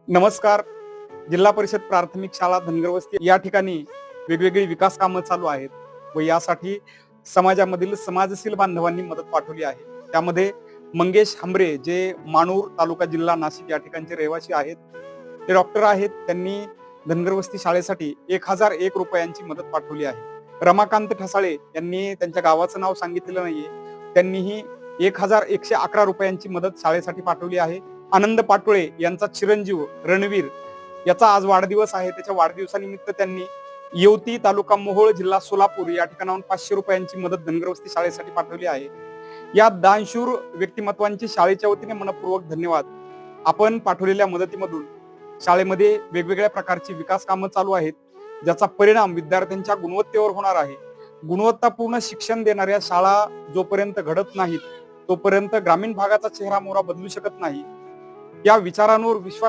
नमस्कार. जिल्हा परिषद प्राथमिक शाळा धनगरवस्ती या ठिकाणी वेगवेगळी विकास कामं चालू आहेत व यासाठी समाजामधील समाजशील बांधवांनी मदत पाठवली आहे. त्यामध्ये मंगेश हांबरे जे माणूर तालुका जिल्हा नाशिक या ठिकाणचे रहिवासी आहेत, ते डॉक्टर आहेत. त्यांनी धनगरवस्ती शाळेसाठी 1001 रुपयांची मदत पाठवली आहे. रमाकांत ठसाळे यांनी त्यांच्या गावाचं नाव सांगितलेलं नाहीये, त्यांनीही 1111 रुपयांची मदत शाळेसाठी पाठवली आहे. आनंद पाटोळे यांचा चिरंजीव रणवीर याचा आज वाढदिवस आहे. त्याच्या वाढदिवसानिमित्त त्यांनी येवती तालुका मोहोळ जिल्हा सोलापूर या ठिकाणाहून 500 रुपयांची मदत धनगरवस्ती शाळेसाठी पाठवली आहे. या दानशूर व्यक्तिमत्वांचे शाळेच्या वतीने मनपूर्वक धन्यवाद. आपण पाठवलेल्या मदतीमधून शाळेमध्ये वेगवेगळ्या प्रकारची विकास कामं चालू आहेत, ज्याचा परिणाम विद्यार्थ्यांच्या गुणवत्तेवर होणार आहे. गुणवत्तापूर्ण शिक्षण देणाऱ्या शाळा जोपर्यंत घडत नाहीत तोपर्यंत ग्रामीण भागाचा चेहरा मोहरा बदलू शकत नाही. या विचारांवर विश्वास